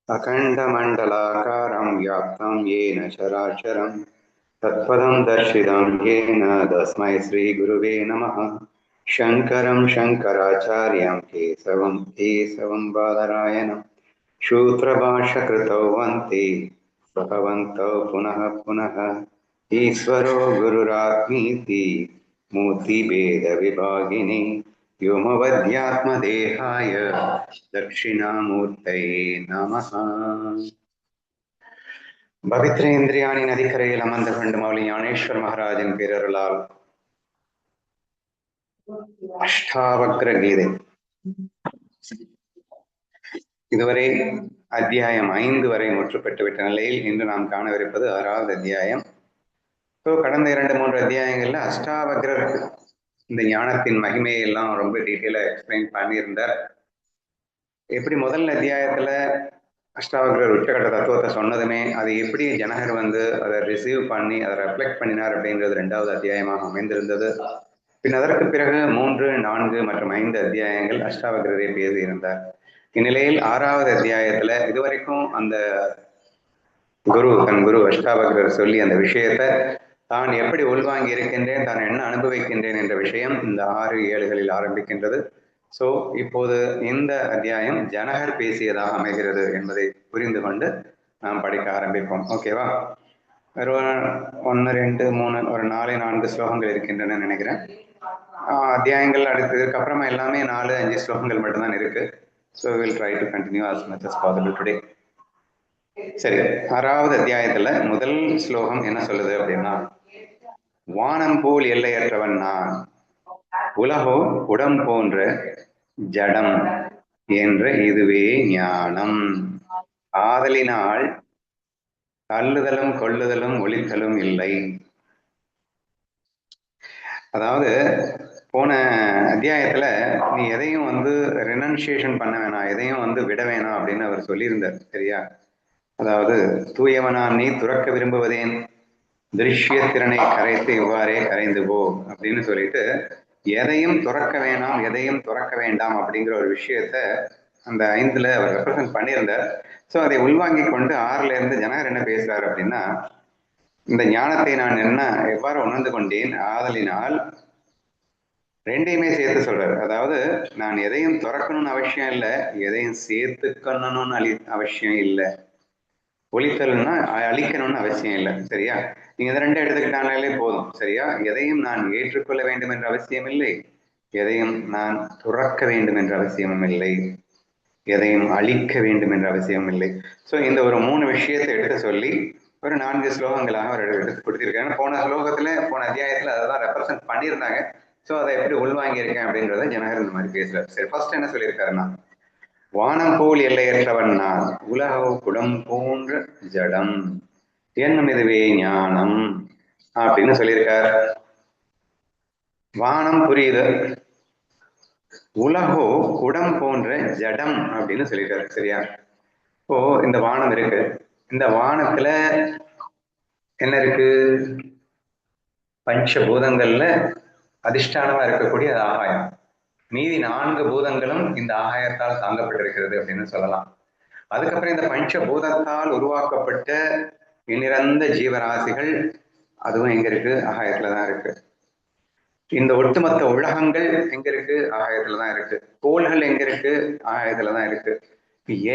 अखण्डमण्डलाकारं व्याप्तं येन चराचरं तत्पदं दर्शितं येन तस्मै श्रीगुरुवे नमः। शङ्करं शङ्कराचार्यं केशवं बादरायणं सूत्रभाष्यकृतौ वन्ते भगवन्तौ पुनः पुनः। ईश्वरो गुरुरात्मीति मूर्तिभेदविभागिने व्योमवद्यात्मदेहाय दक्षिणामूर्तये नमः। பவித்ரேந்திரியாணி நதிக்கரையில் அமர்ந்து கொண்டு மௌலி ஞானேஸ்வர் மகாராஜின் பேரருளால் அஷ்டாவக்ர கீதை இதுவரை அத்தியாயம் 5 வரை முற்றுப்பட்டுவிட்ட நிலையில் இன்று நாம் காணவிருப்பது 6வது அத்தியாயம். கடந்த 2-3 அத்தியாயங்கள்ல அஷ்டாவக்ரர் இந்த ஞானத்தின் மகிமையை எல்லாம் ரொம்ப டீட்டெயிலா எக்ஸ்பிளைன் பண்ணியிருந்தார். எப்படி முதல் அத்தியாயத்துல அஷ்டாவக்ரர் உச்சகட்ட தத்துவத்தை சொன்னதுமே அது எப்படி ஜனகர் அதை ரிசீவ் பண்ணி அதை ரெஃப்ளெக்ட் பண்ணினார் அப்படின்றது 2வது அத்தியாயமாக அமைந்திருந்தது. பின் அதற்கு பிறகு 3, 4 மற்றும் 5 அத்தியாயங்கள் அஷ்டாவக்ரரை பேசியிருந்தார். இந்நிலையில் 6வது அத்தியாயத்துல இதுவரைக்கும் அந்த தன் குரு அஷ்டாவக்ரர் சொல்லி அந்த விஷயத்தை தான் எப்படி உள்வாங்கி இருக்கின்றேன், தான் என்ன அனுபவிக்கின்றேன் என்ற விஷயம் இந்த 6, 7களில் ஆரம்பிக்கின்றது. ஸோ இப்போது இந்த அத்தியாயம் ஜனகர் பேசியதாக அமைகிறது என்பதை புரிந்து கொண்டு நாம் படிக்க ஆரம்பிப்போம். ஓகேவா? ஒரு 1, 2, 3 ஒரு 4, 4 ஸ்லோகங்கள் இருக்கின்றன நினைக்கிறேன். அத்தியாயங்கள் அடுத்ததுக்கு அப்புறமா எல்லாமே 4, 5 ஸ்லோகங்கள் மட்டும்தான் இருக்கு. So will try to continue as much as possible today. சரி, 6வது அத்தியாயத்துல முதல் ஸ்லோகம் என்ன சொல்லுது அப்படின்னா, வானம் போல் எல்லையற்றவன் நான், உலகோ குடம் போன்ற ஜடம் என்ற இதுவே ஞானம். ஆதலினால் தள்ளுதலும் கொள்ளுதலும் ஒழித்தலும் இல்லை. அதாவது போன அத்தியாயத்துல நீ எதையும் ரெனன்சியேஷன் பண்ண வேணாம், எதையும் விட வேணாம் அப்படின்னு அவர் சொல்லியிருந்தார். சரியா? அதாவது தூயவனான் நீ துறக்க விரும்புவதேன், திருஷ்ய திறனை கரைத்து இவ்வாறே கரைந்து போ அப்படின்னு சொல்லிட்டு எதையும் துறக்க வேணாம், எதையும் துறக்க வேண்டாம் அப்படிங்கிற ஒரு விஷயத்த அந்த 5ல அவர் ரெப்ரசன்ட் பண்ணியிருந்தார். ஸோ அதை உள்வாங்கி கொண்டு 6ல இருந்து ஜனகர் என்ன பேசுறாரு அப்படின்னா, இந்த ஞானத்தை நான் எவ்வாறு உணர்ந்து கொண்டேன், ஆதலினால் ரெண்டையுமே சேர்த்து சொல்றாரு. அதாவது நான் எதையும் துறக்கணும்னு அவசியம் இல்லை, எதையும் சேர்த்துக்கணும்னு அவசியம் இல்லை, ஒழித்தல்னா அழிக்கணும்னு அவசியம் இல்லை. சரியா? நீங்க இந்த 2 எடுத்துக்கிட்டாலே போதும். சரியா? எதையும் நான் ஏற்றுக்கொள்ள வேண்டும் என்ற அவசியம் இல்லை, எதையும் நான் துறக்க வேண்டும் என்ற அவசியமும் இல்லை, எதையும் அழிக்க வேண்டும் என்ற அவசியமும் இல்லை. ஸோ இந்த ஒரு 3 விஷயத்தை எடுத்து சொல்லி ஒரு 4 ஸ்லோகங்களாக அவர் எடுத்து கொடுத்திருக்காங்க. போன அத்தியாயத்துல அதான் ரெப்ரசன்ட் பண்ணியிருந்தாங்க. ஸோ அதை எப்படி உள்வாங்கியிருக்கேன் அப்படின்றத ஜனகர் இந்த மாதிரி பேசுறாரு. சரி, ஃபர்ஸ்ட் என்ன சொல்லியிருக்காருன்னா, வானம் போல் எல்லையற்றவன் நான், உலகோ குடம் போன்ற ஜடம் என்னும் இதுவே ஞானம் அப்படின்னு சொல்லியிருக்கார். வானம் புரியுது, உலகோ குடம் போன்ற ஜடம் அப்படின்னு சொல்லியிருக்காரு. சரியா? இப்போ இந்த வானம் இருக்கு, இந்த வானத்துல என்ன இருக்கு? பஞ்சபூதங்கள்ல அதிஷ்டானமா இருக்கக்கூடிய ஆகாயம். மீதி 4 பூதங்களும் இந்த ஆகாயத்தால் தாங்கப்பட்டிருக்கிறது அப்படின்னு சொல்லலாம். அதுக்கப்புறம் இந்த பஞ்சபூதத்தால் உருவாக்கப்பட்ட எண்ணிறந்த ஜீவராசிகள் அதுவும் எங்க இருக்கு? ஆகாயத்துலதான் இருக்கு. இந்த ஒட்டுமொத்த உலகங்கள் எங்க இருக்கு? ஆகாயத்துலதான் இருக்கு. கோள்கள் எங்க இருக்கு? ஆகாயத்துலதான் இருக்கு.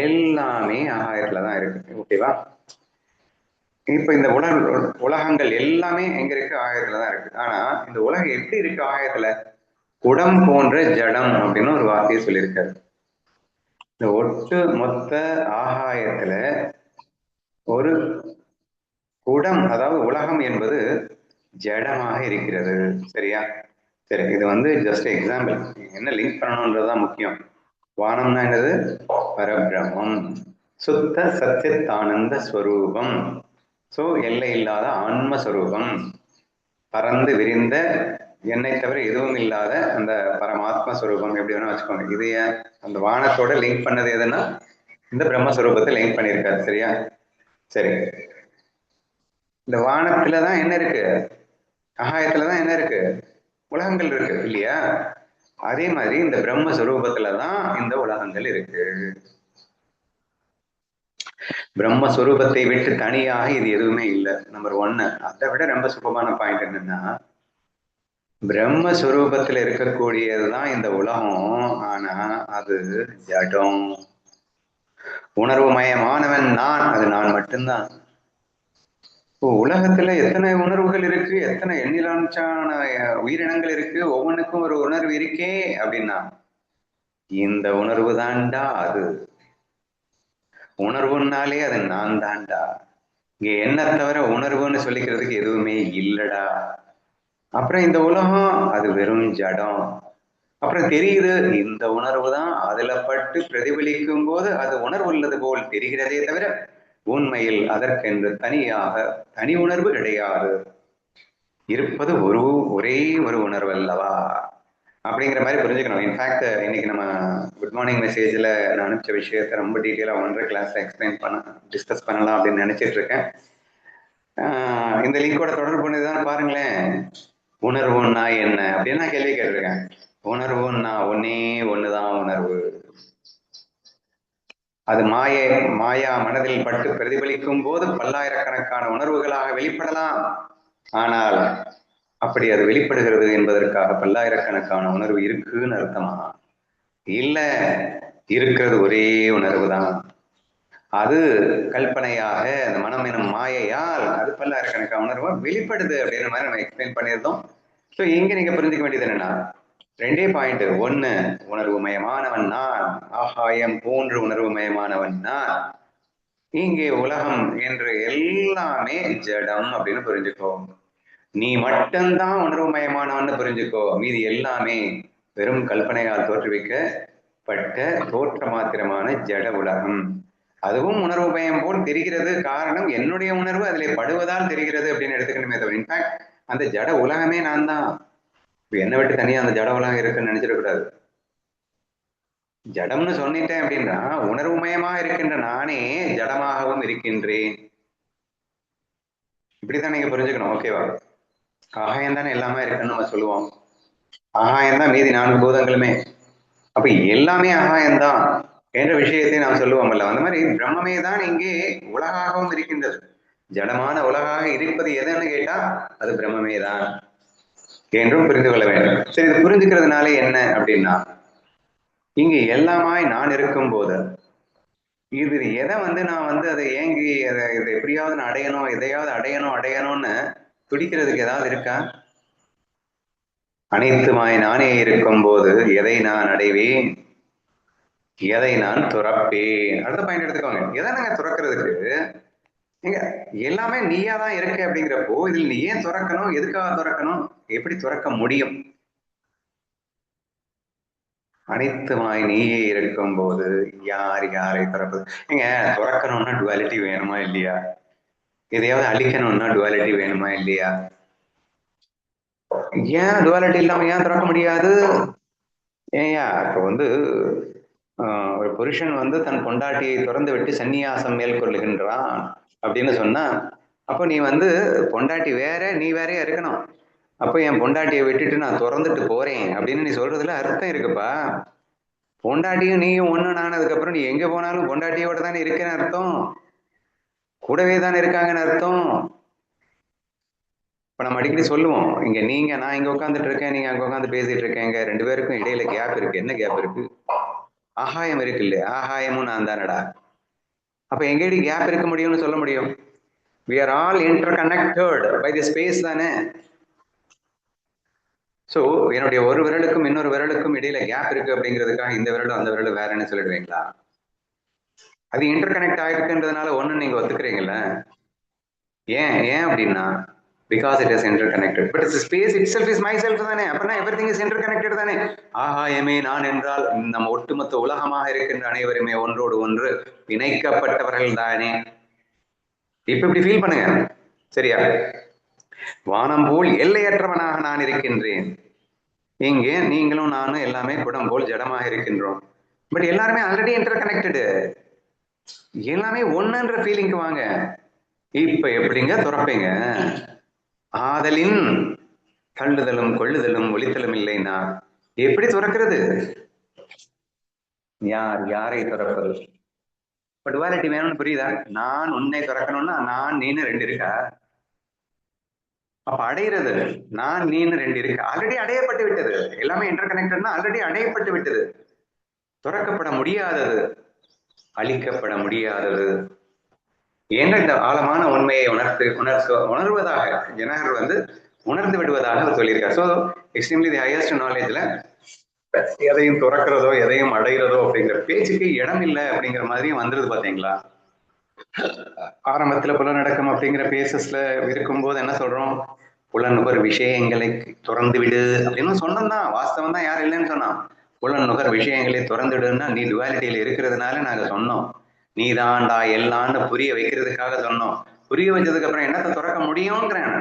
எல்லாமே ஆகாயத்துலதான் இருக்கு. ஓகேவா? இப்ப இந்த உலகங்கள் எல்லாமே எங்க இருக்கு? ஆகாயத்துலதான் இருக்கு. ஆனா இந்த உலகம் எப்படி இருக்கு ஆகாயத்துல? குடம் போன்ற ஜடம் அப்படின்னு ஒரு வார்த்தையை சொல்லியிருக்காரு. இந்த ஒட்டு மொத்த ஆகாயத்துல ஒரு குடம், அதாவது உலகம் என்பது ஜடமாக இருக்கிறது. சரியா? சரி, இது ஜஸ்ட் எக்ஸாம்பிள். என்ன லிங்க் பண்ணணும்ன்றதுதான் முக்கியம். வானம்னா என்னது? பரபிரம்மம், சுத்த சத்தியத்தானந்த ஸ்வரூபம். ஸோ எல்லை இல்லாத ஆன்மஸ்வரூபம், பறந்து விரிந்த என்னை தவிர எதுவும் இல்லாத அந்த பரமாத்ம ஸ்வரூபம், எப்படி வேணா வச்சுக்கோங்க. இது அந்த வானத்தோட லிங்க் பண்ணது எதுன்னா இந்த பிரம்மஸ்வரூபத்தை லிங்க் பண்ணியிருக்காரு. சரியா? சரி, இந்த வானத்துலதான் என்ன இருக்கு? ஆகாயத்துலதான் என்ன இருக்கு? உலகங்கள் இருக்கு இல்லையா? அதே மாதிரி இந்த பிரம்மஸ்வரூபத்துலதான் இந்த உலகங்கள் இருக்கு. பிரம்மஸ்வரூபத்தை விட்டு தனியாக இது எதுவுமே இல்லை. நம்பர் ஒன்னு. அதை விட ரொம்ப சுகமான பாயிண்ட் என்னன்னா, பிரம்மஸ்வரூபத்துல இருக்கக்கூடியதுதான் இந்த உலகம். ஆனா அது ஜடம். உணர்வு மயமானவன் நான், அது நான் மட்டும்தான். உலகத்துல எத்தனை உணர்வுகள் இருக்கு, எத்தனை எண்ணிலான உயிரினங்கள் இருக்கு, ஒவ்வொன்றுக்கும் ஒரு உணர்வு இருக்கே அப்படின்னா, இந்த உணர்வு தான்டா அது. உணர்வுனாலே அது நான் தான்டா. இங்க என்ன தவிர உணர்வுன்னு சொல்லிக்கிறதுக்கு எதுவுமே இல்லடா. அப்புறம் இந்த உலகம் அது வெறும் ஜடம். அப்புறம் தெரியுது இந்த உணர்வு தான் அதுல பட்டு பிரதிபலிக்கும் போது அது உணர்வு உள்ளது போல் தெரிகிறதே தவிர உண்மையில் அதற்கென்று தனியாக தனி உணர்வு கிடையாது. இருப்பது ஒரே ஒரு உணர்வு அல்லவா அப்படிங்கிற மாதிரி புரிஞ்சுக்கணும். இன்ஃபேக்ட் இன்னைக்கு நம்ம குட் மார்னிங் மெசேஜ்ல நான் அனுப்பிச்ச விஷயத்த ரொம்ப டீட்டெயிலா 1.5 கிளாஸ்ல எக்ஸ்பிளைன் டிஸ்கஸ் பண்ணலாம் அப்படின்னு நினைச்சிட்டு இருக்கேன். இந்த லிங்கோட தொடர்பு பண்ணிதான் பாருங்களேன். உணர்வுன்னா என்ன அப்படின்னு நான் கேள்வி கேட்டிருக்கேன். உணர்வுன்னா ஒண்ணுதான் உணர்வு. அது மாயா மனதில் பட்டு பிரதிபலிக்கும் போது பல்லாயிரக்கணக்கான உணர்வுகளாக வெளிப்படலாம். ஆனால் அப்படி அது வெளிப்படுகிறது என்பதற்காக பல்லாயிரக்கணக்கான உணர்வு இருக்குன்னு அர்த்தமா? இல்ல, இருக்கிறது ஒரே உணர்வு தான். அது கல்பனையாக அந்த மனம் எனும் மாயையால் அது பல்லாயிரக்கணக்கான உணர்வு வெளிப்படுது அப்படின்ற மாதிரி நம்ம எக்ஸ்பிளைன் பண்ணியிருந்தோம். ஸோ இங்க நீங்க புரிஞ்சுக்க வேண்டியது என்னன்னா, 2 பாயிண்ட். ஒண்ணு, உணர்வு மயமானவன் நான், ஆகாயம் போன்று உணர்வு மயமானவன் நான். இங்கே உலகம் என்று எல்லாமே ஜடம் அப்படின்னு புரிஞ்சுக்கோ. நீ மட்டும்தான் உணர்வு மயமானவன்னு புரிஞ்சுக்கோ. மீதி எல்லாமே வெறும் கல்பனையால் தோற்றுவிக்கப்பட்ட தோற்ற மாத்திரமான ஜட உலகம். அதுவும் உணர்வு மயம் போல் தெரிகிறது. காரணம் என்னுடைய உணர்வு அதிலே படுவதால் தெரிகிறது அப்படின்னு எடுத்துக்கணுமே தவிர, இன்ஃபேக்ட் அந்த ஜட உலகமே நான் தான். என்னை விட்டு தனியா அந்த ஜட உலகம் இருக்குன்னு நினைச்சிடக்கூடாது. ஜடம்னு சொன்னிட்டேன் அப்படின்னா உணர்வு மயமா இருக்கின்ற நானே ஜடமாகவும் இருக்கின்றேன். இப்படித்தான் நீங்க புரிஞ்சுக்கணும். ஓகேவா? ஆகாயம் தானே எல்லாமே இருக்குன்னு நம்ம சொல்லுவோம். ஆகாயம் தான் மீதி 4 பூதங்களுமே. அப்ப எல்லாமே ஆகாயம்தான் என்ற விஷயத்தை நாம் சொல்லுவோம்ல. அந்த மாதிரி பிரம்மமே தான் இங்கே உலகாகவும் இருக்கின்றது. ஜடமான உலகாக இருப்பது எதுன்னு கேட்டா அது பிரம்மமே தான் என்றும் புரிந்து கொள்ள வேண்டும். சரி, இது புரிஞ்சுக்கிறதுனால என்ன அப்படின்னா, இங்க எல்லாமாய் நான் இருக்கும் போது இது எதை நான் அதை ஏங்கி இதை எப்படியாவது நான் அடையணும், எதையாவது அடையணும்னு துடிக்கிறதுக்கு ஏதாவது இருக்கா? அனைத்துமாய் நானே இருக்கும் போது எதை நான் அடைவேன், எதை நான் துறப்பேன்? அடுத்த பாயிண்ட் எடுத்துக்கோங்க. எதை நாங்க துறக்கிறதுக்கு? நீங்க எல்லாமே நீயா தான் இருக்க அப்படிங்கிறப்போ இதில் நீ ஏன் துறக்கணும், எதுக்காக துறக்கணும், எப்படி துறக்க முடியும்? அனைத்துமாய் நீயே இருக்கும் போது யார் யாரை துறப்பது? நீங்க துறக்கணும்னா டுவாலிட்டி வேணுமா இல்லையா? எதையாவது அழிக்கணும்னா டுவாலிட்டி வேணுமா இல்லையா? ஏன் டுவாலிட்டி இல்லாம ஏன் துறக்க முடியாது? ஏயா இப்ப ஒரு புருஷன் தன் பொண்டாட்டியை துறந்து விட்டு சந்நியாசம் மேற்கொள்ளுகின்றான் அப்படின்னு சொன்னா, அப்போ நீ பொண்டாட்டி வேற நீ வேறையா இருக்கணும். அப்போ என் பொண்டாட்டியை விட்டுட்டு நான் துறந்துட்டு போறேன் அப்படின்னு நீ சொல்றதுல அர்த்தம் இருக்குப்பா. பொண்டாட்டியும் நீயும் ஒண்ணு ஆனதுக்கு அப்புறம் நீ எங்க போனாலும் பொண்டாட்டியோட தானே இருக்கேன்னு அர்த்தம், கூடவே தானே இருக்காங்கன்னு அர்த்தம். இப்ப நம்ம அடிக்கடி சொல்லுவோம், இங்க நான் இங்க உட்காந்துட்டு இருக்கேன், நீங்க அங்க உட்காந்து பேசிட்டு இருக்கேங்க, 2 பேருக்கும் இடையில கேப் இருக்கு. என்ன கேப் இருக்கு? ஆகாயம் இருக்கு இல்லையா? ஆகாயமும் நான் தானடா. அப்ப எங்கேடி கேப் இருக்க முடியும்னு சொல்ல முடியும்? we are all interconnected by the space தானே. சோ என்னுடைய ஒரு விரலுக்கும் இன்னொரு விரலுக்கும் இடையில கேப் இருக்கு அப்படிங்கிறதுக்காக இந்த விரலும் அந்த விரலும் வேறன்னு சொல்லிடுவீங்களா? அது இன்டர் கனெக்ட் ஆயிருக்குன்றதுனால ஒண்ணு நீங்க ஒத்துக்கிறீங்கல்ல. ஏன் அப்படின்னா because it is interconnected, but the space itself is myself தானே. அப்படின்னா everything is interconnected தானே. ஆகாயமே நான் என்றால் நம்ம ஒட்டுமொத்த உலகமாக இருக்கின்ற அனைவருமே ஒன்றோடு ஒன்று இணைக்கப்பட்டவர்கள் தானே. இப்ப இப்படி ஃபீல் பண்ணுங்க, சரியா? வானம் போல் எல்லையற்றவனாக நான் இருக்கின்றேன். இங்கே நீங்களும் நானும் எல்லாமே குடம் போல் ஜடமாக இருக்கின்றோம். பட் எல்லாருமே ஆல்ரெடி இன்டர் கனெக்டடு, எல்லாமே ஒன்னுன்ற ஃபீலிங்க்கு வாங்க. இப்ப எப்படிங்க துறப்பீங்க? ஆதலின் தள்ளுதலும் கொள்ளுதலும் ஒளித்தலும் இல்லைன்னா எப்படி துறக்கிறது? யாரை துறப்பது? இப்ப டுவாலிட்டி வேணும்னு புரியுதா? நான் உன்னை துறக்கணும்னா நான் நீன்னு ரெண்டு இருக்கா? அப்ப அடையிறது நான் நீன்னு ரெண்டு இருக்கு, ஆல்ரெடி அடையப்பட்டு விட்டது. எல்லாமே இன்டர் கனெக்டட்னா ஆல்ரெடி அடையப்பட்டு விட்டது. துறக்கப்பட முடியாதது, அழிக்கப்பட முடியாதது என்ற இந்த ஆழமான உண்மையை உணர்வதாக ஜனகர் உணர்ந்து விடுவதாக அவர் சொல்லியிருக்கார். ஸோ எக்ஸ்ட்ரீம்லி தி ஹையஸ்ட் நாலேஜ்ல எதையும் துறக்கிறதோ எதையும் அடைகிறதோ அப்படிங்கிற பேச்சுக்கு இடம் இல்லை அப்படிங்கிற மாதிரியும் வந்துருது பாத்தீங்களா? ஆரம்பத்துல புலனடக்கம் அப்படிங்கிற பேசஸ்ல இருக்கும்போது என்ன சொல்றோம்? புலனுகர் விஷயங்களை துறந்து விடு அப்படின்னு சொன்னோம் தான், வாஸ்தவம் தான், யாரும் இல்லைன்னு சொன்னான். புலனுகர் விஷயங்களை துறந்து விடுன்னா நீ டுவாலிட்டியில இருக்கிறதுனால நாங்க சொன்னோம். நீ தான்டா எல்லான்னு புரிய வைக்கிறதுக்காக சொன்னோம். புரிய வச்சதுக்கு அப்புறம் என்னத்தை துறக்க முடியுங்கிறேன்.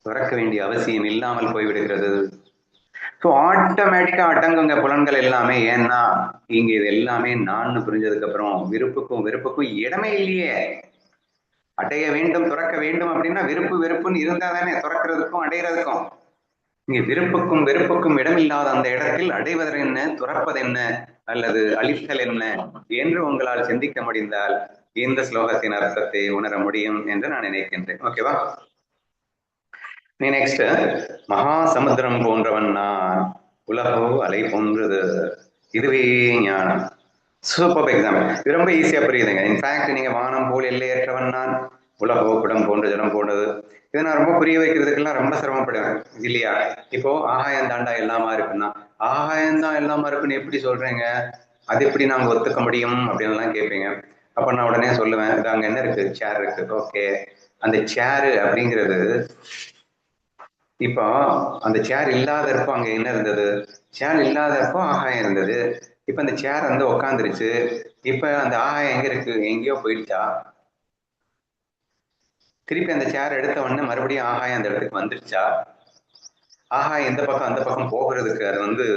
துறக்க வேண்டிய அவசியம் இல்லாமல் போய்விடுகிறது. ஸோ ஆட்டோமேட்டிக்கா அடங்குங்க புலன்கள் எல்லாமே. ஏன்னா இங்க இது எல்லாமே நான் புரிஞ்சதுக்கு அப்புறம் விருப்புக்கும் வெறுப்புக்கும் இடமே இல்லையே. அடைய வேண்டும் துறக்க வேண்டும் அப்படின்னா விருப்பு வெறுப்புன்னு இருந்தா தானே துறக்கிறதுக்கும் அடைகிறதுக்கும். இங்க விருப்புக்கும் வெறுப்புக்கும் இடமில்லாத அந்த இடத்தில் அடைவது என்ன, துறப்பது என்ன, அல்லது அழித்தல் என்ன என்று உங்களால் சிந்திக்க முடிந்தால் இந்த ஸ்லோகத்தின் அர்த்தத்தை உணர முடியும் என்று நான் நினைக்கின்றேன். ஓகேவா? நீ நெக்ஸ்ட், மகா சமுத்திரம் போன்றவன் நான், உலகோ அலை போன்றது, இதுவே ஞானம். Super example. இது ரொம்ப ஈஸியா புரியுதுங்க. இன்ஃபேக்ட் நீங்க வானம் போல் எல்லையற்றவன் நான், உலகோ குடம் போன்ற ஜலம் போன்றது, இதை நான் ரொம்ப புரிய வைக்கிறதுக்கெல்லாம் ரொம்ப சிரமப்படுவேன் இல்லையா? இப்போ ஆகாயம் தாண்டா எல்லாமா இருக்குன்னா, ஆகாயம் தான் எல்லாமா இருக்குன்னு எப்படி சொல்றீங்க, அது எப்படி நாங்க ஒத்துக்க முடியும் அப்படின்னு எல்லாம் கேட்பீங்க. அப்ப நான் உடனே சொல்லுவேன், இது அங்க என்ன இருக்கு, சேர் இருக்கு. ஓகே, அந்த சேரு அப்படிங்கிறது, இப்போ அந்த சேர் இல்லாதப்போ அங்க என்ன இருந்தது? சேர் இல்லாதப்போ ஆகாயம் இருந்தது. இப்ப அந்த சேர் உக்காந்துருச்சு. இப்ப அந்த ஆகாயம் எங்க இருக்கு? எங்கேயோ போயிடுச்சா? திருப்பி அந்த சேர் எடுத்த உடனே மறுபடியும் ஆகாயம் அந்த இடத்துக்கு வந்துருச்சா? ஆகாயம் இந்த பக்கம் அந்த பக்கம் போகிறதுக்கு அது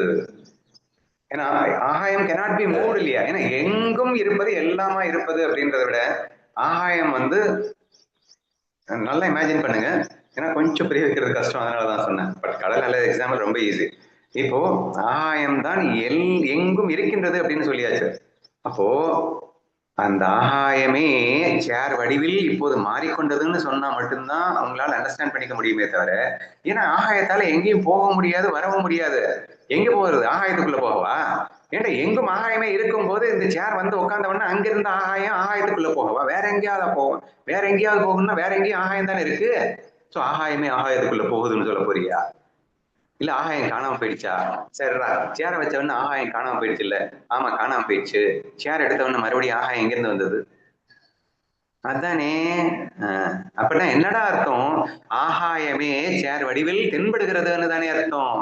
ஏன்னா ஆகாயம் cannot be moved இல்லையா? ஏன்னா எங்கும் இருப்பது எல்லாமா இருப்பது அப்படின்றத விட ஆகாயம் நல்லா இமேஜின் பண்ணுங்க. ஏன்னா கொஞ்சம் புரிய வைக்கிறது கஷ்டம், அதனாலதான் சொன்னேன். பட் கடல் நல்ல எக்ஸாம்பிள், ரொம்ப ஈஸி. இப்போ ஆகாயம் தான் எங்கும் இருக்கின்றது அப்படின்னு சொல்லியாச்சு. அப்போ அந்த ஆகாயமே சேர் வடிவில் இப்போது மாறிக்கொண்டதுன்னு சொன்னா மட்டும்தான் அவங்களால அண்டர்ஸ்டாண்ட் பண்ணிக்க முடியுமே தவிர, ஏன்னா ஆகாயத்தால எங்கேயும் போக முடியாது, வரவும் முடியாது. எங்க போகிறது? ஆகாயத்துக்குள்ள போகவா? ஏன்னா எங்கும் ஆகாயமே இருக்கும் போது இந்த சேர் உட்கார்ந்தவொடனே அங்கிருந்த ஆகாயம் ஆகாயத்துக்குள்ள போகவா? வேற எங்கேயாவது போகும்? வேற எங்கேயாவது போகணும்னா வேற எங்கேயும் ஆகாயம் தானே இருக்கு. சோ ஆகாயமே ஆகாயத்துக்குள்ள போகுதுன்னு சொல்ல போறியா? இல்ல ஆகாயம் காணாம போயிடுச்சா? சரிடா, சேரை வச்சவொடனே ஆகாயம் காணாம போயிடுச்சு. இல்ல, ஆமா காணாம போயிடுச்சு. சேர் எடுத்தவொடனே மறுபடியும் ஆகாயம் எங்கிருந்து வந்தது? அதானே. அப்படின்னா என்னடா அர்த்தம்? ஆகாயமே சேர் வடிவில் தென்படுகிறதுன்னு தானே அர்த்தம்.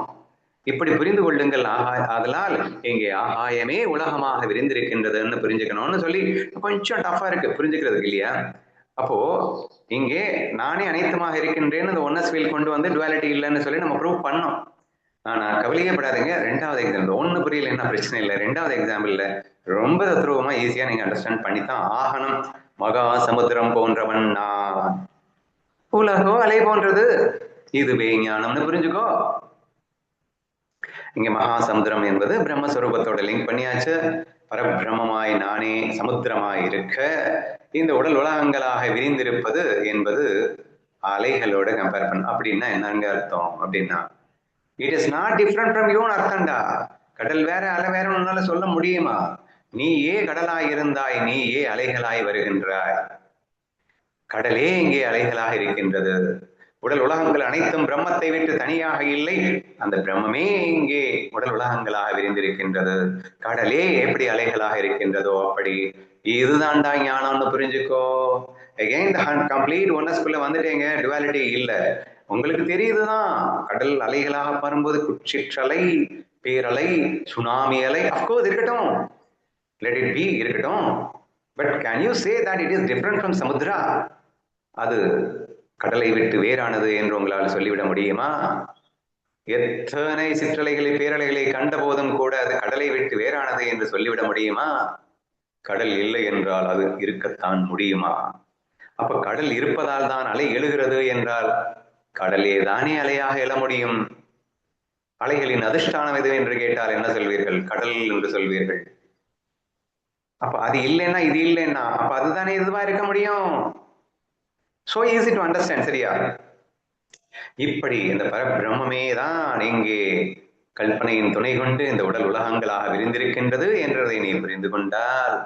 இப்படி புரிந்து கொள்ளுங்கள். அதனால் இங்கே ஆகாயமே உலகமாக விரிந்திருக்கின்றதுன்னு புரிஞ்சுக்கணும்னு சொல்லி கொஞ்சம் டஃபா இருக்கு புரிஞ்சுக்கிறதுக்கு இல்லையா? அப்போ இங்கே நானே அனைத்துமாக இருக்கின்றேன்னு அந்த ஒன்னஸ் ஃபீல் கொண்டு டுவாலிட்டி இல்லைன்னு சொல்லி நம்ம ப்ரூவ் பண்ணோம். ஆனா கவலையே படாதீங்க, ரெண்டாவது எக்ஸாம்பிள் ஒண்ணு புரியல என்ன பிரச்சனை இல்லை. ரெண்டாவது எக்ஸாம்பிள்ல ரொம்ப தத்ரூபமா ஈஸியா நீங்க அண்டர்ஸ்டாண்ட் பண்ணித்தான் ஆகணும். மகா சமுத்திரம் போன்றவன் நான், உலகோ அலை போன்றது, இதுவே ஞானம்னு புரிஞ்சுக்கோ. இங்க மகாசமுத்திரம் என்பது பிரம்மஸ்வரூபத்தோட லிங்க் பண்ணியாச்சு. பரபிரமமாய் நானே சமுத்திரமாய் இருக்க இந்த உடல் உலகங்களாக விரிந்திருப்பது என்பது அலைகளோட கம்பேர் பண்ண. அப்படின்னா என்னங்க அர்த்தம் அப்படின்னா, it is not different from யூன்னு அர்த்தம்டா. கடல் வேற அலை வேற உன்னால சொல்ல முடியுமா? நீ ஏன் கடலாய் இருந்தாய், நீ ஏன் அலைகளாய் வருகின்றாய்? கடலே இங்கே அலைகளாக இருக்கின்றது. உடல் உலகங்கள் அனைத்தும் பிரம்மத்தை விட்டு தனியாக இல்லை. அந்த பிரம்மமே இங்கே உடல் உலகங்களாக விரிந்திருக்கின்றது. கடலே எப்படி அலைகளாக இருக்கின்றதோ அப்படி. இதுதான்டா ஞானம்னு புரிஞ்சுக்கோ. அகைன் கம்ப்ளீட் ஒன்னஸ்குள்ள வந்துட்டீங்க. டுவாலிட்டி இல்ல. உங்களுக்கு தெரியுதுதான், கடல் அலைகளாக வரும்போது குச்சிற்றலை, பேரலை, சுனாமி அலை அப்கோர்ஸ் இருக்கட்டும், லெட் இட் பி, இருக்கட்டும். But can you say that it is different from Samudra? அது கடலை விட்டு வேறானது என்று உங்களால் சொல்லிவிட முடியுமா? எத்தனை சிற்றலைகளை பேரலைகளை கண்ட போதும் கூட அது கடலை விட்டு வேறானது என்று சொல்லிவிட முடியுமா? கடல் இல்லை என்றால் அது இருக்கத்தான் முடியுமா? அப்ப கடல் இருப்பதால் தான் அலை எழுகிறது என்றால் கடலே தானே அலையாக எழ முடியும். அலைகளின் அதிஷ்டானம் எது என்று கேட்டால் என்ன சொல்வீர்கள்? கடல் என்று சொல்வீர்கள். அப்ப அது இல்லைன்னா இது இல்லைன்னா அப்ப அதுதானே இதுவா இருக்க முடியும். So easy to understand. சரியா? இப்படி இந்த பரபிரம்மே தான் இங்கே கல்பனையின் துணை கொண்டு இந்த உடல் உலகங்களாக விரிந்திருக்கின்றது என்றதை நீ புரிந்து கொண்டால்,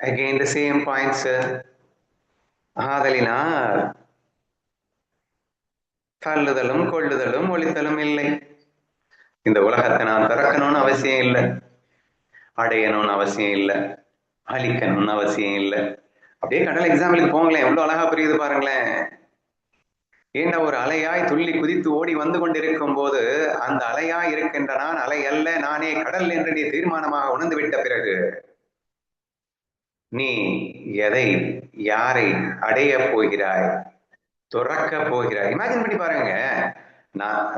again the same points. ஆதலினால் தள்ளுதலும் கொள்ளுதலும் ஒழித்தலும் இல்லை. இந்த உலகத்தை நான் திறக்கணும்னு அவசியம் இல்லை, அடையணும்னு அவசியம் இல்லை, அழிக்கணும்னு அவசியம் இல்லை. அப்படியே கடல் எக்ஸாம்பிளுக்கு போங்களேன், எவ்வளவு அழகா புரியுது பாருங்களேன். ஏன்னா ஒரு அலையாய் துள்ளி குதித்து ஓடி வந்து கொண்டிருக்கும் போது அந்த அலையாய் இருக்கின்ற நான் அலை அல்ல, நானே கடல் என்று நீ தீர்மானமாக உணர்ந்து விட்ட பிறகு நீ எதை யாரை அடைய போகிறாய், துறக்க போகிறாய். இமேஜின் பண்ணி பாருங்க.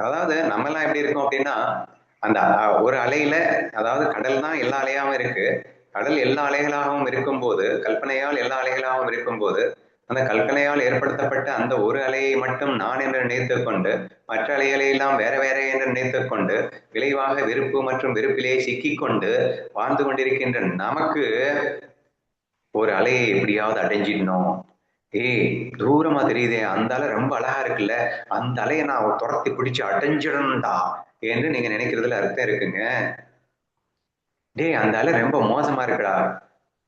அதாவது நம்ம எல்லாம் எப்படி இருக்கோம் அப்படின்னா, அந்த ஒரு அலையில, அதாவது கடல் தான் எல்லா அலையாவும் இருக்கு, கடல் எல்லா அலைகளாகவும் இருக்கும்போது, கல்பனையால் எல்லா அலைகளாகவும் இருக்கும்போது, அந்த கல்பனையால் ஏற்படுத்தப்பட்ட அந்த ஒரு அலையை மட்டும் நான் என்று நினைத்துக் கொண்டு மற்ற அலைகளை எல்லாம் வேற வேற என்று நினைத்துக் கொண்டு விளைவாக வெறுப்பு மற்றும் வெறுப்பிலே சிக்கிக்கொண்டு வாழ்ந்து கொண்டிருக்கின்ற நமக்கு ஒரு அலையை எப்படியாவது அடைஞ்சிடணும். தூரமா தெரியுதே அந்த அலை ரொம்ப அழகா இருக்குல்ல, அந்த அலையை நான் துரத்தி பிடிச்சு அடைஞ்சிடணும்டா என்று நீங்க நினைக்கிறதுல அர்த்தம் இருக்குங்க. அந்த அலை ரொம்ப மோசமா இருக்குடா,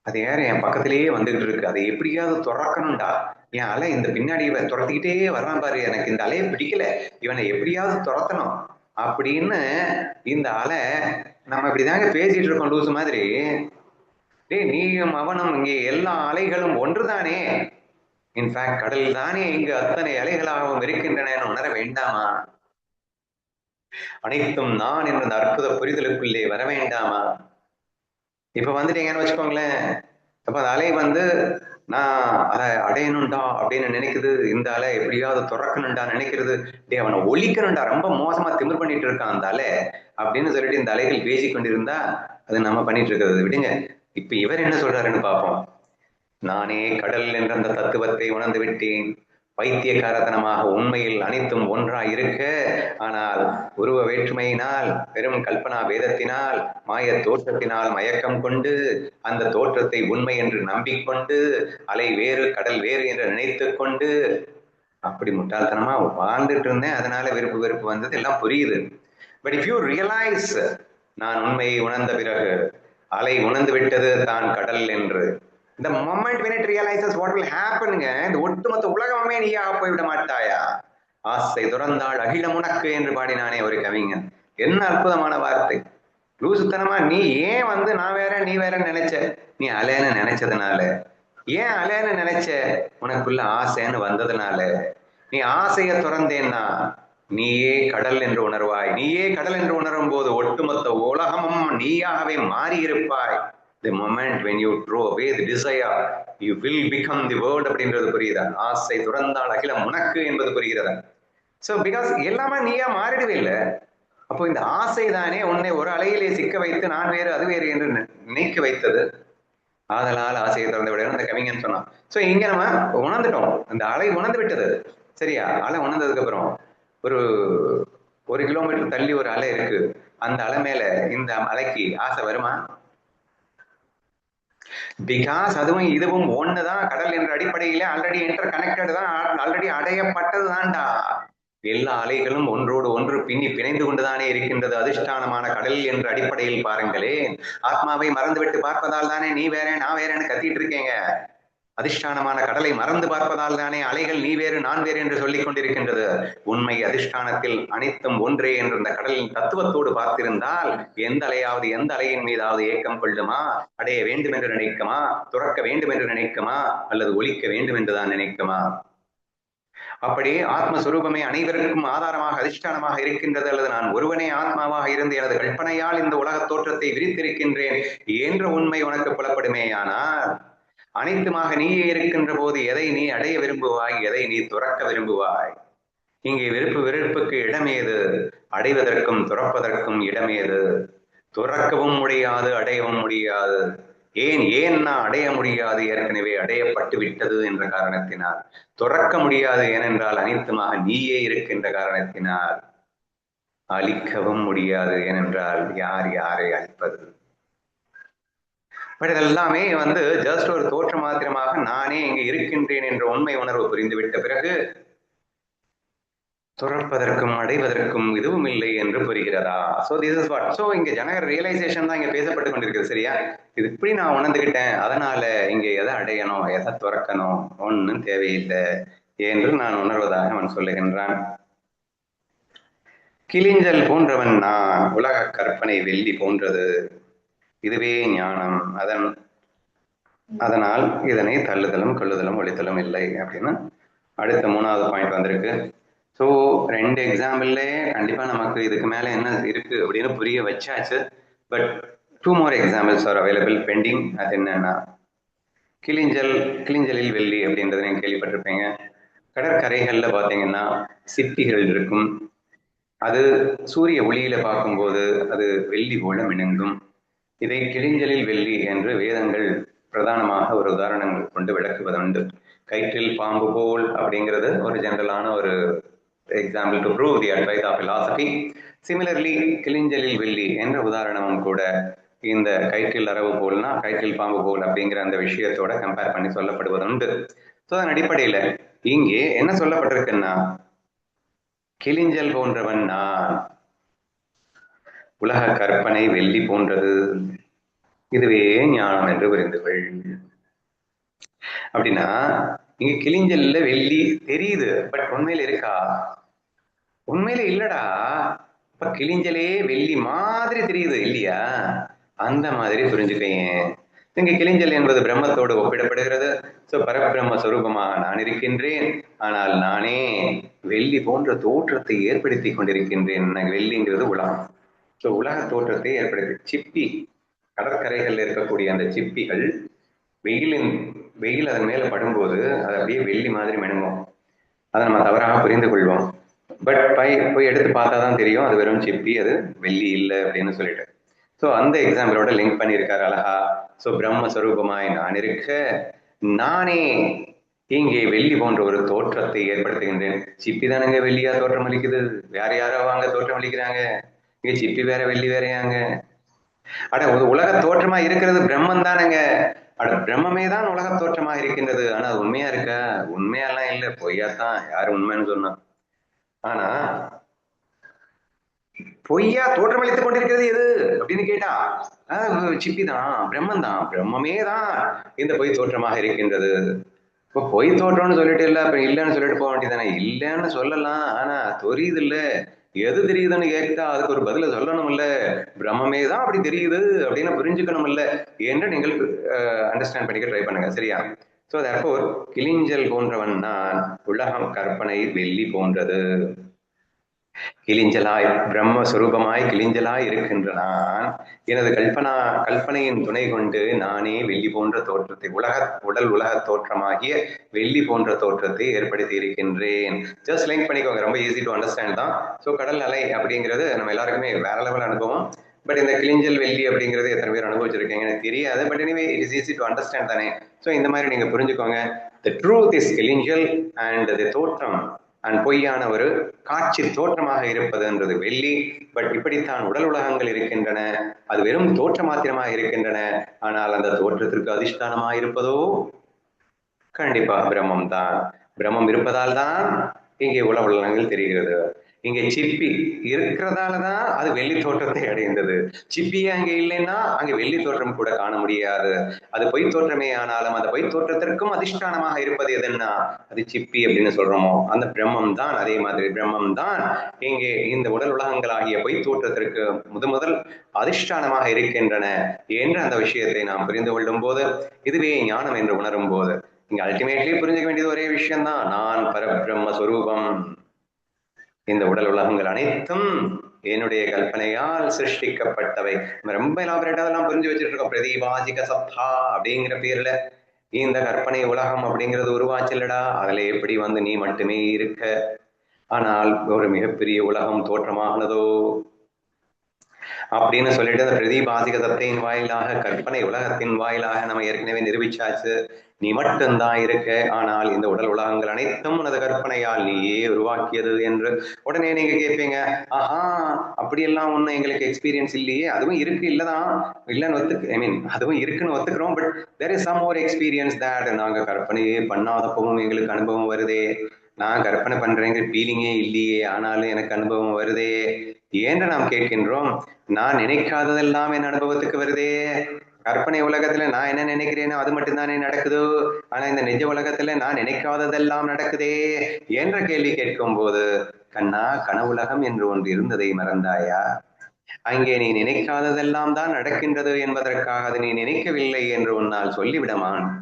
அது யாரு என் பக்கத்திலேயே வந்துகிட்டு இருக்கு, அதை எப்படியாவது துறக்கணும்டா, என் அலை இந்த பின்னாடி இவன் துரத்திக்கிட்டே வர்றான் பாரு, எனக்கு இந்த அலையை பிடிக்கல, இவனை எப்படியாவது துரத்தணும் அப்படின்னு இந்த அலை நம்ம இப்படிதாங்க பேசிட்டு இருக்கோம் லூசு மாதிரி. நீயும் அவனும் இங்கே எல்லா அலைகளும் ஒன்றுதானே, இன்ஃபேக்ட் கடல் தானே இங்கு அத்தனை அலைகளாகவும் இருக்கின்றன உணர வேண்டாமா? அனைத்தும் நான் என்ற அற்புத புரிதலுக்குள்ளே வர வேண்டாமா? இப்ப வந்துட்டீங்கன்னு வச்சுக்கோங்களேன், அப்ப அந்த அலை நான் அதை அடையணும்டா அப்படின்னு நினைக்குது, இந்த அலை எப்படியாவது துறக்கணும்டா நினைக்கிறது, அவனை ஒழிக்கணும்டா, ரொம்ப மோசமா திமிர் பண்ணிட்டு இருக்கான் அந்த அலை அப்படின்னு சொல்லிட்டு இந்த அலைகள் பேசி கொண்டிருந்தா அது நம்ம பண்ணிட்டு இருக்கிறது விடுங்க. இப்ப இவர் என்ன சொல்றாருன்னு பார்ப்போம். நானே கடல் என்ற அந்த தத்துவத்தை உணர்ந்து விட்டேன், பைத்தியக்காரத்தனமாக உண்மையில் அனைத்தும் ஒன்றாய் இருக்க, ஆனால் உருவ வேற்றுமையினால் பெரும் கல்பனா வேதத்தினால் மாய தோற்றத்தினால் மயக்கம் கொண்டு அந்த தோற்றத்தை உண்மை என்று நம்பிக்கொண்டு அலை வேறு கடல் வேறு என்று நினைத்து கொண்டு அப்படி முட்டாள்தனமா வாழ்ந்துட்டு இருந்தேன். அதனால வெறுப்பு வெறுப்பு வந்தது எல்லாம் புரியுது. பட் இஃப் யூ ரியலைஸ், நான் உண்மையை உணர்ந்த பிறகு அலை உணர்ந்து விட்டது தான் கடல் என்று, the moment when it realizes what will happen, இந்த ஒட்டுமொத்த உலகமே நீயாக போய்விட மாட்டாயா? ஆசை துறந்தாள் அகிலம் உனக்கு என்று பாடினானே ஒரு கவிஞன். என்ன அற்புதமான வார்த்தை. லூசுத்தனமா நீ ஏன் நான் வேற நீ வேற நினைச்ச? நீ அலைன்னு நினைச்சதுனால. ஏன் அலைன்னு நினைச்ச? உனக்குள்ள ஆசைன்னு வந்ததுனால. நீ ஆசைய துறந்தேன்னா நீயே கடல் என்று உணர்வாய். நீயே கடல் என்று உணரும் போது ஒட்டுமொத்த உலகமும் நீயாகவே மாறி இருப்பாய். The moment when you throw away the desire, you will become the world அப்படின்றது புரியுதா? ஆசை துறந்தால் அகிலம் உனக்கு என்பது புரிகிறதா? சோ பிகாஸ் எல்லாமே நீயா மாறிடவே இல்லை. அப்போ இந்த ஆசை தானே உன்னை ஒரு அலையிலே சிக்க வைத்து நான் வேறு அது வேறு என்று நினைக்க வைத்தது. ஆதலால் ஆசையை திறந்து விட அந்த கவிஞன் சொன்னான். சோ இங்க நம்ம உணர்ந்துட்டோம், அந்த அலை உணர்ந்து விட்டது. சரியா? அலை உணர்ந்ததுக்கு அப்புறம் ஒரு கிலோமீட்டர் தள்ளி ஒரு அலை இருக்கு, அந்த அலை மேல இந்த அலைக்கு ஆசை வருமா? பிகாஸ் அதுவும் இதுவும் ஒண்ணுதான், கடல் என்ற அடிப்படையில ஆல்ரெடி இன்டர் கனெக்டட் தான், ஆல்ரெடி அடையப்பட்டது தான்டா. எல்லா அலைகளும் ஒன்றோடு ஒன்று பின்னி பிணைந்து கொண்டுதானே இருக்கின்றது. அதிஷ்டானமான கடல் என்ற அடிப்படையில் பாருங்களேன். ஆத்மாவை மறந்துவிட்டு பார்ப்பதால் தானே நீ வேற நான் வேறன்னு கத்திட்டு இருக்கீங்க. அதிஷ்டானமான கடலை மறந்து பார்ப்பதால் தானே அலைகள் நீ வேறு நான் வேறு என்று சொல்லிக் கொண்டிருக்கின்றது. உண்மை அதிஷ்டானத்தில் அனைத்தும் ஒன்றே என்ற இந்த கடலின் தத்துவத்தோடு பார்த்திருந்தால் எந்த அலையாவது எந்த அலையின் மீதாவது ஏக்கம் கொள்ளுமா? அடைய வேண்டும் என்று நினைக்குமா? துறக்க வேண்டும் என்று நினைக்குமா? அல்லது ஒழிக்க வேண்டும் என்றுதான் நினைக்குமா? அப்படி ஆத்மஸ்வரூபமே அனைவருக்கும் ஆதாரமாக அதிஷ்டானமாக இருக்கின்றது, அல்லது நான் ஒருவனே ஆத்மாவாக இருந்து எனது கற்பனையால் இந்த உலக தோற்றத்தை விரித்திருக்கின்றேன் என்ற உண்மை உனக்கு புலப்படுமேயானால் அனைத்துமாக நீயே இருக்கின்ற போது எதை நீ அடைய விரும்புவாய், எதை நீ துறக்க விரும்புவாய்? இங்கே வெறுப்புக்கு இடமேது, அடைவதற்கும் துறப்பதற்கும் இடமேது? துறக்கவும் முடியாது, அடையவும் முடியாது. ஏன் நான் அடைய முடியாது? ஏற்கனவே அடையப்பட்டு விட்டது என்ற காரணத்தினால். துறக்க முடியாது ஏனென்றால் அனைத்துமாக நீயே இருக்கின்ற காரணத்தினால். அழிக்கவும் முடியாது ஏனென்றால் யார் யாரை அழிப்பது? பட் இதெல்லாமே வந்து ஜஸ்ட் ஒரு தோற்ற மாத்திரமாக நானே இங்க இருக்கின்றேன் என்ற உண்மை உணர்வு புரிந்துவிட்ட பிறகு துறப்பதற்கும் அடைவதற்கும் இதுவும் இல்லை என்று புரிகிறதா? So this is what. So இங்க ஜனகர் ரியலைசேஷன் தான் இங்க பேசப்பட்டு கொண்டிருக்கிறது. சரியா? இது இப்படி நான் உணர்ந்துகிட்டேன், அதனால இங்க எதை அடையணும், எதை துறக்கணும், ஒன்னும் தேவையில்லை என்று நான் உணர்வதாக அவன் சொல்லுகின்றான். கிளிஞ்சல் போன்றவன் நான், உலக கற்பனை வெள்ளி போன்றது, இதுவே ஞானம், அதனால் இதனை தள்ளுதலும் கொள்ளுதலும் ஒழித்தலும் இல்லை அப்படின்னு அடுத்த 3வது பாயிண்ட் வந்திருக்கு. ஸோ 2 எக்ஸாம்பிள்ல கண்டிப்பா நமக்கு இதுக்கு மேல என்ன இருக்கு அப்படின்னு புரிய வச்சாச்சு. But 2 more examples are available pending. அது என்னன்னா, கிளிஞ்சலில் வெள்ளி அப்படின்றத நீங்க கேள்விப்பட்டிருப்பீங்க. கடற்கரைகள்ல பாத்தீங்கன்னா சிப்பிகள் இருக்கும். அது சூரிய ஒளியில பார்க்கும்போது அது வெள்ளி போல மினுங்கும். இதை கிளிஞ்சலில் வெள்ளி என்று வேதங்கள் பிரதானமாக ஒரு உதாரணங்கள் கொண்டு விளக்குவதுண்டு. கயிற்றில் பாம்பு போல் அப்படிங்கிறது ஒரு ஜெனரலான ஒரு example to prove the Advaita philosophy. Similarly, கிளிஞ்சலில் வெள்ளி என்ற உதாரணமும் கூட இந்த கயிற்றில் அரவு போல்னா கயிற்றில் பாம்பு போல் அப்படிங்கிற அந்த விஷயத்தோட கம்பேர் பண்ணி சொல்லப்படுவது உண்டு. ஸோ அதன் அடிப்படையில இங்கே என்ன சொல்லப்பட்டிருக்குன்னா, கிளிஞ்சல் போன்றவன் நான், உலக கற்பனை வெள்ளி போன்றது, இதுவே ஞானம் என்று புரிந்துகள். அப்படின்னா இங்க கிளிஞ்சல்ல வெள்ளி தெரியுது, பட் உண்மையில இருக்கா? உண்மையில இல்லடா. இப்ப கிளிஞ்சலே வெள்ளி மாதிரி தெரியுது இல்லையா? அந்த மாதிரி புரிஞ்சுக்கைய. இங்க கிளிஞ்சல் என்பது பிரம்மத்தோடு ஒப்பிடப்படுகிறது. சோ பரபிரம்ம சொரூபமாக நான் இருக்கின்றேன், ஆனால் நானே வெள்ளி போன்ற தோற்றத்தை ஏற்படுத்தி கொண்டிருக்கின்றேன். வெள்ளிங்கிறது உலகம். ஸோ உலக தோற்றத்தை ஏற்படுத்தி சிப்பி, கடற்கரைகள்ல இருக்கக்கூடிய அந்த சிப்பிகள் வெயில் அதன் மேல படும்போது அது அப்படியே வெள்ளி மாதிரி மினுங்கும். அதை நம்ம தவறாக புரிந்து கொள்வோம். பட் போய் எடுத்து பார்த்தா தான் தெரியும் அது வெறும் சிப்பி, அது வெள்ளி இல்லை அப்படின்னு சொல்லிட்டு. ஸோ அந்த எக்ஸாம்பிளோட லிங்க் பண்ணியிருக்காரு அழகா. ஸோ பிரம்மஸ்வரூபமாய் நான் இருக்க, நானே இங்கே வெள்ளி போன்ற ஒரு தோற்றத்தை ஏற்படுத்துகின்றேன். சிப்பி தானுங்க வெள்ளியா தோற்றம் அளிக்குது, வேற யாரோ வாங்க தோற்றம் அளிக்கிறாங்க. இங்க சிப்பி வேற வெள்ளி வேறையாங்க. அட உலக தோற்றமா இருக்கிறது பிரம்மன் தானுங்க. அட பிரம்மமே தான் உலக தோற்றமா இருக்கின்றது. ஆனா அது உண்மையா இருக்க? உண்மையெல்லாம் இல்லை, பொய்யாத்தான். யாரு உண்மைன்னு சொன்னா? ஆனா பொய்யா தோற்றமளித்துக் கொண்டிருக்கிறது எது அப்படின்னு கேட்டா சிப்பி தான், பிரம்மன் தான். பிரம்மமே தான் இந்த பொய் தோற்றமாக இருக்கின்றது. இப்போ பொய் தோற்றம்னு சொல்லிட்டு இல்ல, அப்ப இல்லைன்னு சொல்லிட்டு போக வேண்டியதானே? இல்லைன்னு சொல்லலாம், ஆனா தெரியுது இல்ல, எது தெரியுதுன்னு கேட்டா அதுக்கு ஒரு பதில சொல்லணும் இல்ல. பிரம்மமே தான் அப்படி தெரியுது அப்படின்னு புரிஞ்சுக்கணும் இல்ல என்று நீங்கள் அண்டர்ஸ்டாண்ட் பண்ணிக்க ட்ரை பண்ணுங்க. சரியா? சோ therefore கிளிஞ்சல் போன்றவன் நான், உலகம் கற்பனை வெள்ளி போன்றது. கிளிஞ்சலாய் பிரம்மஸ்வரூபமாய் கிளிஞ்சலாய் இருக்கின்ற நான் எனது கல்பனையின் துணை கொண்டு நானே வெள்ளி போன்ற தோற்றத்தை, உலக தோற்றமாகிய வெள்ளி போன்ற தோற்றத்தை ஏற்படுத்தி இருக்கின்றேன். ஜஸ்ட் லிங்க் பண்ணிக்கோங்க, ரொம்ப ஈஸி டு அண்டர்ஸ்டாண்ட் தான். ஸோ கடல் அலை அப்படிங்கிறது நம்ம எல்லாருக்குமே வேற லெவல் அனுபவம். பட் இந்த கிளிஞ்சல் வெள்ளி அப்படிங்கிறது எத்தனை பேர் அனுபவிச்சிருக்கீங்க எனக்கு தெரியாது. But anyway it is easy to understand தானே. ஸோ இந்த மாதிரி நீங்க புரிஞ்சுக்கோங்க. தி ட்ரூத் இஸ் கிளிஞ்சல் அண்ட் தி தோற்றம் அண்ட் பொய்யான ஒரு காட்சி தோற்றமாக இருப்பது என்றது வெள்ளி. பட் இப்படித்தான் உடல் உலகங்கள் இருக்கின்றன, அது வெறும் தோற்ற மாத்திரமாக இருக்கின்றன. ஆனால் அந்த தோற்றத்திற்கு அதிஷ்டானமாக இருப்பதோ கண்டிப்பா பிரம்மம் தான். பிரம்மம் இருப்பதால் தான் இங்கே உலகங்கள் தெரிகிறது. இங்கே சிப்பி இருக்கிறதாலதான் அது வெள்ளி தோற்றத்தை அடைந்தது. சிப்பியே அங்க இல்லைன்னா அங்க வெள்ளி தோற்றம் கூட காண முடியாது. அது பொய் தோற்றமே ஆனாலும் அந்த பொய் தோற்றத்திற்கும் அதிஷ்டானமாக இருப்பது எதுன்னா அது சிப்பி அப்படின்னு சொல்றோமோ அந்த பிரம்மம் தான். அதே மாதிரி பிரம்மம் தான் இங்கே இந்த உடல் உலகங்களாகிய பொய் தோற்றத்திற்கு முதல் அதிஷ்டானமாக இருக்கின்றன என்ற அந்த விஷயத்தை நாம் புரிந்து கொள்ளும் போது, இதுவே ஞானம் என்று உணரும் போது, இங்க அல்டிமேட்லி புரிஞ்சுக்க வேண்டியது ஒரே விஷயம்தான், நான் பரபிரம்ம ஸ்வரூபம். இந்த உடல் உலகங்கள் அனைத்தும் என்னுடைய கல்பனையால் சிருஷ்டிக்கப்பட்டவை. ரொம்ப எலாபரேட்டா எல்லாம் புரிஞ்சு வச்சுட்டு இருக்கோம். பிரதிபாசிக சத்தா அப்படிங்கிற பேர்ல இந்த கற்பனை உலகம் அப்படிங்கிறது உருவாச்சில்லடா, அதுல எப்படி வந்து நீ மட்டுமே இருக்க. ஆனால் ஒரு மிகப்பெரிய உலகம் தோற்றமானதோ அப்படின்னு சொல்லிட்டு அந்த பிரதிபாசிக சத்தையின் வாயிலாக கற்பனை உலகத்தின் வாயிலாக நம்ம ஏற்கனவே நிரூபிச்சாச்சு. நீ மட்டும்தான் இருக்க, ஆனால் இந்த உடல் உலகங்கள் அனைத்தும் உனது கற்பனையால் நீயே உருவாக்கியது என்று உடனே நீங்க கேட்பீங்க, ஆஹா அப்படியெல்லாம் ஒன்றும் எங்களுக்கு எக்ஸ்பீரியன்ஸ் இல்லையே. அதுவும் இருக்கு, இல்லதான் இல்லைன்னு ஐ மீன் அதுவும் இருக்குன்னு ஒத்துக்கிறோம். But there is some more experience that நாங்க கற்பனையே பண்ணாதப்பவும் எங்களுக்கு அனுபவம் வருதே. நான் கற்பனை பண்றேங்கிற ஃபீலிங்கே இல்லையே, ஆனாலும் எனக்கு அனுபவம் வருதே. ஏன்று நாம் கேட்கின்றோம். நான் நினைக்காததெல்லாம் என் அனுபவத்துக்கு வருதே. கற்பனை உலகத்துல நான் என்ன நினைக்கிறேனோ அது மட்டும்தானே நடக்குதோ, ஆனா இந்த நிஜ உலகத்துல நான் நினைக்காததெல்லாம் நடக்குதே என்ற கேள்வி கேட்கும் போது, கண்ணா கனவுலகம் என்று ஒன்று இருந்ததை மறந்தாயா? அங்கே நீ நினைக்காததெல்லாம் தான் நடக்கின்றது என்பதற்காக அதை நீ நினைக்கவில்லை என்று உன்னால்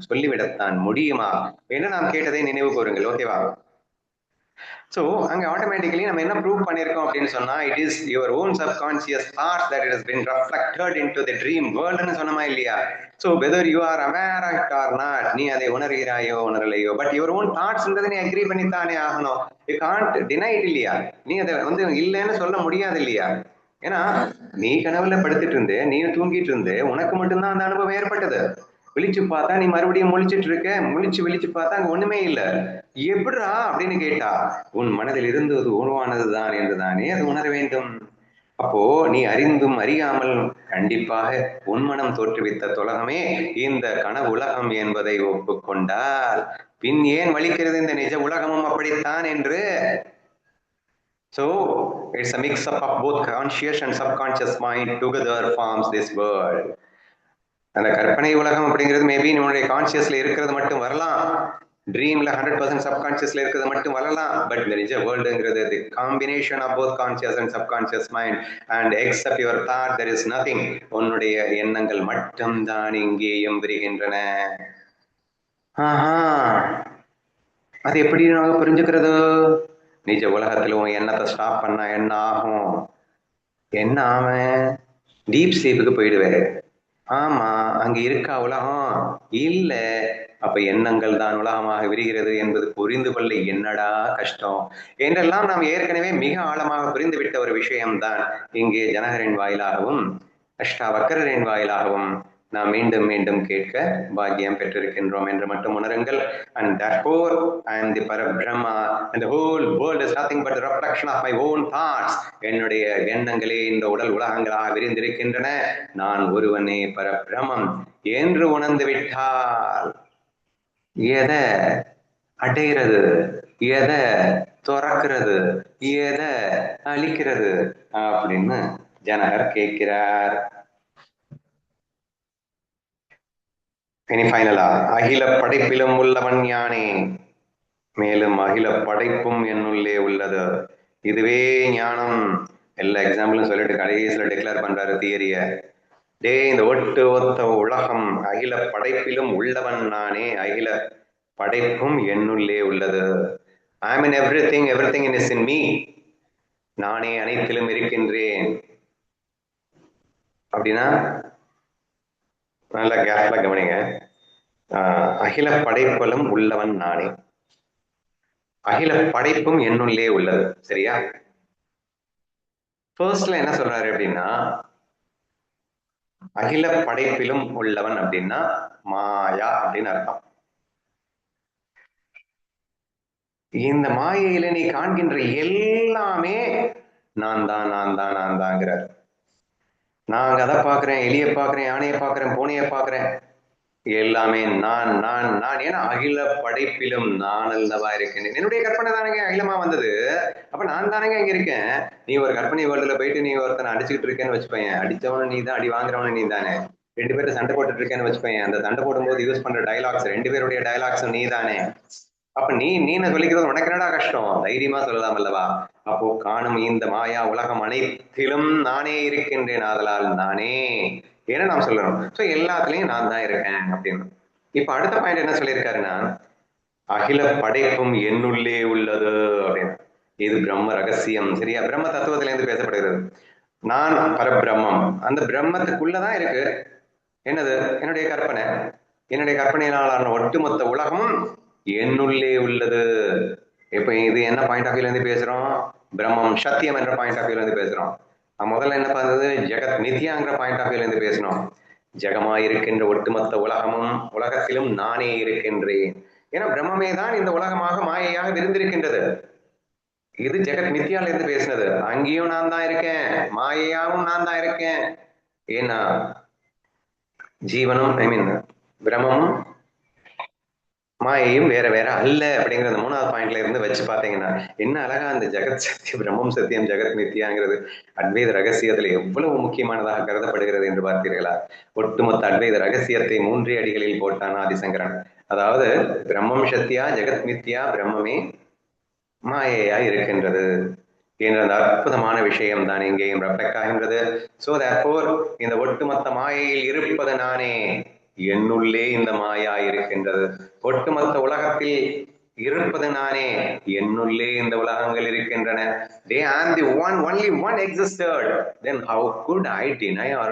சொல்லிவிடத்தான் முடியுமா என்று நாம் கேட்டதை நினைவு கூறுங்கள். ஓகேவா? ஸோ அங்கே ஆட்டோமேட்டிக்கலி நம்ம என்ன ப்ரூவ் பண்ணியிருக்கோம் அப்படின்னு சொன்னா, it is your own subconscious thought that it has been reflected into the dream வேர்ல்டுன்னு சொன்னமா இல்லையா? So whether you are aware or not, நீ அதை உணர்கிறாயோ உணரலையோ, பட் யுவர் ஓன் தாட்ஸ்ன்றதை நீ அக்ரி பண்ணித்தானே ஆகணும். யூ காண்ட் டினை இட் இல்லையா? நீ அதை இல்லைன்னு சொல்ல முடியாது இல்லையா? ஏன்னா நீ கனவுல படுத்துட்டு இருந்து, நீ தூங்கிட்டு இருந்து, உனக்கு மட்டும்தான் அந்த அனுபவம் ஏற்பட்டது. விழிச்சு பார்த்தா நீ மறுபடியும் முழிச்சிட்டு இருக்க, விழிச்சு பார்த்தா அங்க ஒண்ணுமே இல்லை. எப்படிரா அப்படின்னு கேட்டா, உன் மனதில் இருந்தது உருவானதுதான் என்றுதானே அது உணர வேண்டும். அப்போ நீ அறிந்தும் அறியாமல் கண்டிப்பாக உன் மனம் தோற்றுவித்த உலகமே இந்த கனவு உலகம் என்பதை ஒப்புக்கொண்டால் பின் ஏன் வலிக்கிறது இந்த நிஜ உலகமும் அப்படித்தான் என்று? So it's a mix up of both conscious and subconscious mind together forms this world. அந்த கற்பனை உலகம் அப்படிங்கிறது மேபி நம்மளுடைய கான்சியஸ்ல இருக்கிறது மட்டும் வரலாம், ட்ரீம்ல 100% சப்கான்சியஸ்ல இருக்கிறது மட்டும் வரலாம். பட் இந்த நிஜ வேர்ல்டுங்கிறது the combination of both conscious and subconscious mind. And except your thought there is nothing. உன்னுடைய எண்ணங்கள் மட்டும் தான் இங்கேயும் விரிகின்றன. ஆஹா, அது எப்படி நாங்க புரிஞ்சுக்கிறது? நிஜ உலகத்துல உன் எண்ணத்தை ஸ்டாப் பண்ணா என்ன ஆகும்? என்ன ஆகும்? டீப் ஸ்லீப்புக்கு போயிடுவேன். ஆமா, அங்க இருக்கா உலகம்? இல்ல. அப்ப எண்ணங்கள் தான் உலகமாக விரிகிறது என்பது புரிந்து கொள்ள என்னடா கஷ்டம் என்றெல்லாம் நாம் ஏற்கனவே மிக ஆழமாக புரிந்துவிட்ட ஒரு விஷயம்தான் இங்கே ஜனகரின் வாயிலாகவும் அஷ்டாவக்கரின் வாயிலாகவும் நாம் மீண்டும் மீண்டும் கேட்க பாக்கியம் பெற்றிருக்கின்றோம் என்று மட்டும் உணருங்கள். And therefore I am the Parabrahma and the whole world is nothing but the reflection of my own thoughts. என்னுடைய எண்ணங்களே இந்த உடல் உலகங்களாக விரிந்திருக்கின்றன, நான் ஒருவனே பரபிரமம் என்று உணர்ந்து விட்டால் எதை அடைகிறது, எதை துறக்கிறது, எதை அழிக்கிறது அப்படின்னு ஜனகர் கேட்கிறார். இனி ஃபைனலா, அகில படைப்பிலும் உள்ளவன் யானே, மேலும் அகில படைப்பும் என்னுள்ளே உள்ளது. இதுவே ஞானம். எல்லா எக்ஸாம்பிளும் சொல்லிட்டு கடைசியில் டிக்ளேர் பண்றாரு தியரிய. டே, இந்த ஒத்த உலகம் அகில படைப்பிலும் உள்ளவன் நானே, அகில படைப்பும் என்னுள்ளே உள்ளது. I mean everything, everything is in me. நானே அனைத்திலும் இருக்கின்றேன். அப்படின்னா நல்லா கேர்ஃபுல்லா கவனிங்க. அகில படைப்பிலும் உள்ளவன் நானே, அகில படைப்பும் என்னுள்ளே உள்ளது. சரியா? ஃபர்ஸ்ட்ல என்ன சொல்றாரு அப்படின்னா, அகில படைப்பிலும் உள்ளவன் அப்படின்னா மாயா அப்படின்னு அர்த்தம். இந்த மாயையில நீ காண்கின்ற எல்லாமே நான் தான் நான் தான் நான் தான்ங்கிறார். நான் அதை பாக்குறேன், எலியை பாக்குறேன், யானையை பாக்குறேன், பூனையை பாக்குறேன், எல்லாமே நான் நான் நான். ஏன்னா அகில படைப்பிலும் நான் அல்லவா இருக்கேன். என்னுடைய கற்பனை தானங்க அகிலமா வந்தது. அப்ப நான் தானங்க இங்க இருக்கேன். நீ ஒரு கற்பனை வேர்ல்டுல போயிட்டு நீ ஒருத்தனை அடிச்சுக்கிட்டு இருக்கேன்னு வச்சுப்பேன், அடிச்சவனு நீ தான், அடி வாங்குறவனு நீ தானே. ரெண்டு பேரும் சண்டை போட்டுட்டு இருக்கேன்னு வச்சுப்பேன், அந்த சண்டை போடும்போது யூஸ் பண்ற டைலாக்ஸ் ரெண்டு பேருடைய டைலாக்ஸும் நீ தானே. அப்ப நீ சொல்லிக்கிறது உனக்கு என்னடா கஷ்டம்? தைரியமா சொல்லலாம் அல்லவா? அப்போ காணும் இந்த மாயா உலகம் அனைத்திலும் நானே இருக்கின்றேன், ஆதலால் நானே ஏன்னா நாம் சொல்லணும். ஸோ எல்லாத்துலயும் நான் தான் இருக்கேன் அப்படின்னு. இப்ப அடுத்த பாயிண்ட் என்ன சொல்லியிருக்காருன்னா, அகில படைப்பும் என்னுள்ளே உள்ளது அப்படின்னு. இது பிரம்ம ரகசியம். சரியா? பிரம்ம தத்துவத்தில இருந்து பேசப்படுகிறது. நான் பரபிரம்மம், அந்த பிரம்மத்துக்குள்ளதான் இருக்கு. என்னது? என்னுடைய கற்பனை. என்னுடைய கற்பனையினாலான ஒட்டுமொத்த உலகமும் என்னுள்ளே உள்ளது. இப்ப இது என்ன பாயிண்ட் ஆஃப் வியூல இருந்து பேசுறோம்? பிரம்மம் சத்தியம் என்ற பாயிண்ட் ஆஃப் வியூல இருந்து பேசுறோம். முதல்ல என்ன பார்த்தது? ஜெகத் மித்யாங்கிற பாயிண்ட் ஆஃப் வியூல இருந்து பேசணும். ஜெகமாயிருக்கின்ற ஒட்டுமொத்த உலகத்திலும் நானே இருக்கின்றேன். ஏன்னா பிரம்மமே தான் இந்த உலகமாக மாயையாக விரிந்திருக்கின்றது. இது ஜெகத் மித்யால இருந்து பேசினது. அங்கேயும் நான் தான் இருக்கேன், மாயையாவும் நான் தான் இருக்கேன். ஏன்னா ஜீவனும் பிரம்மமும் மாயையும் வேற வேற அல்ல அப்படிங்கிற அந்த 3வது பாயிண்ட்ல இருந்து வச்சு பார்த்தீங்கன்னா என்ன அழகா அந்த ஜெகத் சத்தியம், பிரம்மம் சத்தியம், ஜெகத் மித்தியாங்கிறது அத்வைத ரகசியத்துல எவ்வளவு முக்கியமானதாக கருதப்படுகிறது என்று பார்த்தீர்களா? ஒட்டுமொத்த அத்வைத ரகசியத்தை 3 அடிகளில் போட்டான் ஆதிசங்கரன். அதாவது பிரம்மம் சத்தியா, ஜெகத் மித்தியா, பிரம்மமே மாயையா இருக்கின்றது என்ற அந்த அற்புதமான விஷயம் தான் இங்கேயும் ரெஃப்ளெக்ட் ஆகின்றது. சோ தேர்ஃபோர் இந்த ஒட்டுமொத்த மாயையில் இருப்பது நானே, என்னுள்ளே இந்த மாயா இருக்கின்றது. ஒட்டுமொத்த உலகத்தில் இருப்பது நானே, என்னுள்ளே இந்த உலகங்கள் இருக்கின்றன. They are the one, only one existed. Then how could I deny or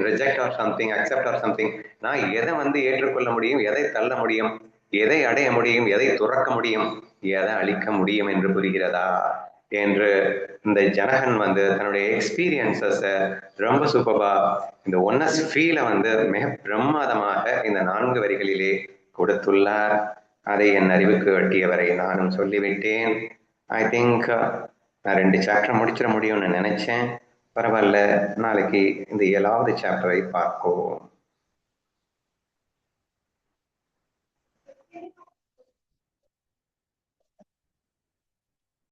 reject or something, accept or something? நான் எதை ஏற்றுக்கொள்ள முடியும், எதை தள்ள முடியும், எதை அடைய முடியும், எதை துறக்க முடியும், எதை அழிக்க முடியும் என்று புரிகிறதா என்று இந்த ஜனகன் தன்னுடைய எக்ஸ்பீரியன்சஸ ரொம்ப சூப்பரா இந்த ஒன்னஸ் ஃபீல மிக பிரமாதமாக இந்த 4 வரிகளிலே கொடுத்துள்ளார். அதை என் அறிவுக்கு வெட்டியவரை நானும் சொல்லிவிட்டேன். ஐ திங்க் நான் 2 சாப்டர் முடிச்சிட முடியும்னு நினைச்சேன். பரவாயில்ல, நாளைக்கு இந்த 7வது சாப்டரை பார்ப்போம்.